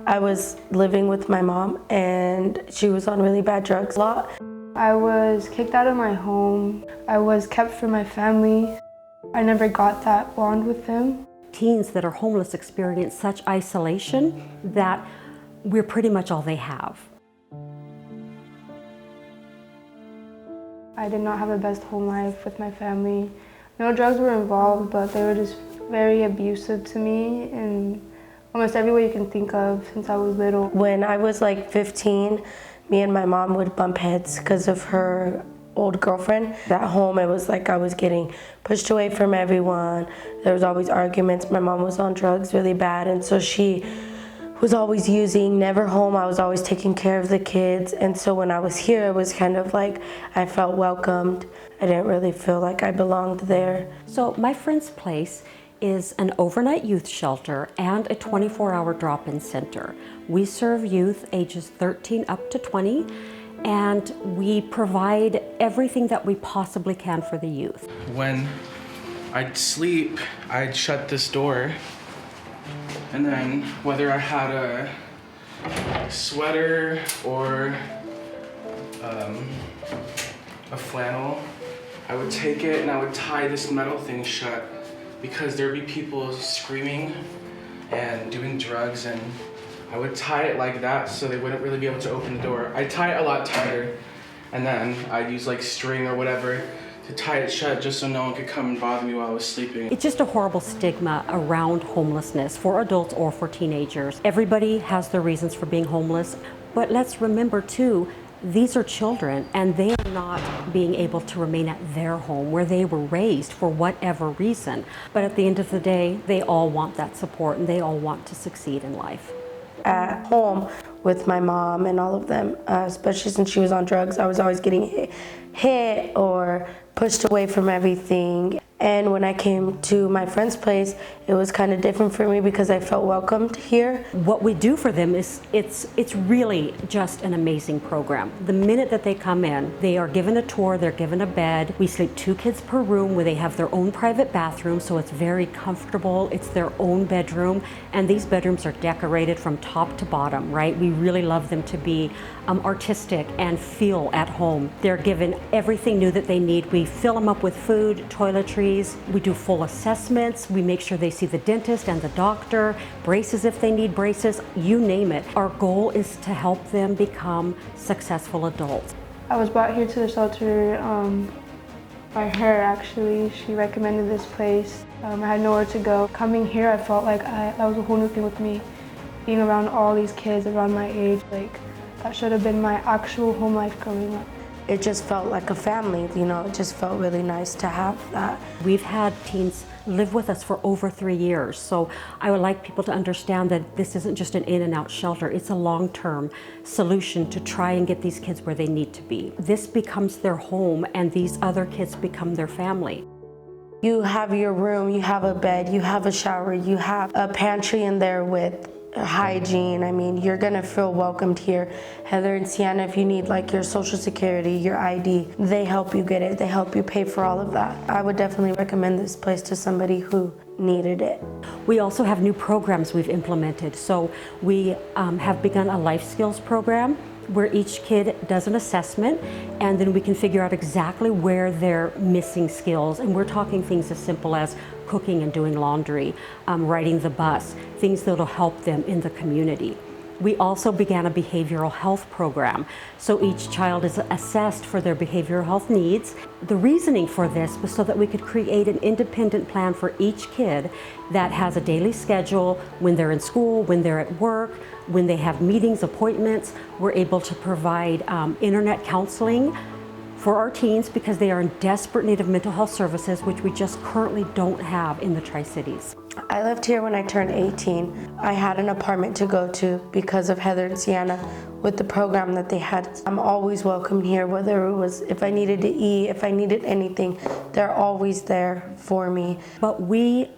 I was living with my mom and she was on really bad drugs a lot. I was kicked out of my home. I was kept from my family. I never got that bond with them. Teens that are homeless experience such isolation that we're pretty much all they have. I did not have the best home life with my family. No drugs were involved, but they were just very abusive to me in almost every way you can think of since I was little. When I was like 15, me and my mom would bump heads because of her old girlfriend. At home, it was like I was getting pushed away from everyone. There was always arguments. My mom was on drugs really bad, and so she was always using, never home. I was always taking care of the kids, and so when I was here, it was kind of like I felt welcomed. I didn't really feel like I belonged there. So My Friend's Place is an overnight youth shelter and a 24-hour drop-in center. We serve youth ages 13 up to 20, and we provide everything that we possibly can for the youth. When I'd sleep, I'd shut this door, and then whether I had a sweater or a flannel, I would take it and I would tie this metal thing shut, because there'd be people screaming and doing drugs, and I would tie it like that so they wouldn't really be able to open the door. I'd tie it a lot tighter, and then I'd use like string or whatever to tie it shut just so no one could come and bother me while I was sleeping. It's just a horrible stigma around homelessness for adults or for teenagers. Everybody has their reasons for being homeless, but let's remember too, these are children and they are not being able to remain at their home where they were raised for whatever reason. But at the end of the day, they all want that support and they all want to succeed in life. At home with my mom and all of them, especially since she was on drugs, I was always getting hit or pushed away from everything. And when I came to My Friend's Place, it was kind of different for me because I felt welcomed here. What we do for them is, it's really just an amazing program. The minute that they come in, they are given a tour, they're given a bed. We sleep 2 kids per room where they have their own private bathroom, so it's very comfortable. It's their own bedroom, and these bedrooms are decorated from top to bottom, right? We really love them to be artistic and feel at home. They're given everything new that they need. We fill them up with food, toiletries. We do full assessments. We make sure they see the dentist and the doctor, braces if they need braces, you name it. Our goal is to help them become successful adults. I was brought here to the shelter by her, actually. She recommended this place. I had nowhere to go. Coming here, I felt like that was a whole new thing with me. Being around all these kids around my age, like that should have been my actual home life growing up. It just felt like a family, you know, it just felt really nice to have that. We've had teens live with us for over 3 years, so I would like people to understand that this isn't just an in and out shelter, it's a long-term solution to try and get these kids where they need to be. This becomes their home and these other kids become their family. You have your room, you have a bed, you have a shower, you have a pantry in there with hygiene. I mean, you're gonna feel welcomed here. Heather and Sienna, if you need like your social security, your ID, they help you get it. They help you pay for all of that. I would definitely recommend this place to somebody who needed it. We also have new programs we've implemented. So we have begun a life skills program where each kid does an assessment, and then we can figure out exactly where they're missing skills. And we're talking things as simple as cooking and doing laundry, riding the bus, things that'll help them in the community. We also began a behavioral health program. So each child is assessed for their behavioral health needs. The reasoning for this was so that we could create an independent plan for each kid that has a daily schedule when they're in school, when they're at work, when they have meetings, appointments. We're able to provide internet counseling for our teens because they are in desperate need of mental health services, which we just currently don't have in the Tri-Cities. I left here when I turned 18. I had an apartment to go to because of Heather and Sienna with the program that they had. I'm always welcome here, whether it was if I needed to eat, if I needed anything, they're always there for me. But we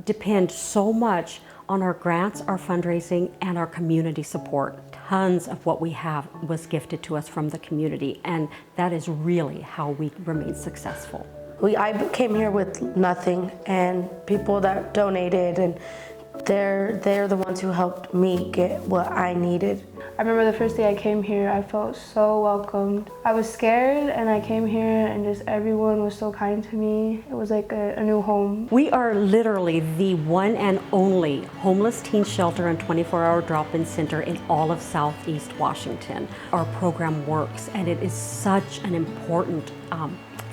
depend so much on our grants, our fundraising, and our community support. Tons of what we have was gifted to us from the community, and that is really how we remain successful. I came here with nothing, and people that donated and they're the ones who helped me get what I needed. I remember the first day I came here, I felt so welcomed. I was scared and I came here and just everyone was so kind to me. It was like a new home. We are literally the one and only homeless teen shelter and 24-hour drop-in center in all of Southeast Washington. Our program works, and it is such an important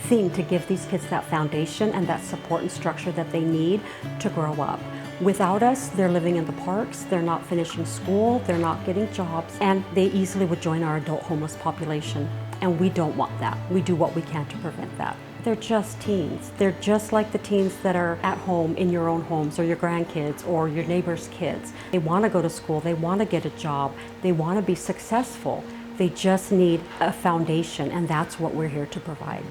thing to give these kids that foundation and that support and structure that they need to grow up. Without us, they're living in the parks, they're not finishing school, they're not getting jobs, and they easily would join our adult homeless population. And we don't want that. We do what we can to prevent that. They're just teens. They're just like the teens that are at home in your own homes or your grandkids or your neighbor's kids. They want to go to school, they want to get a job, they want to be successful. They just need a foundation, and that's what we're here to provide.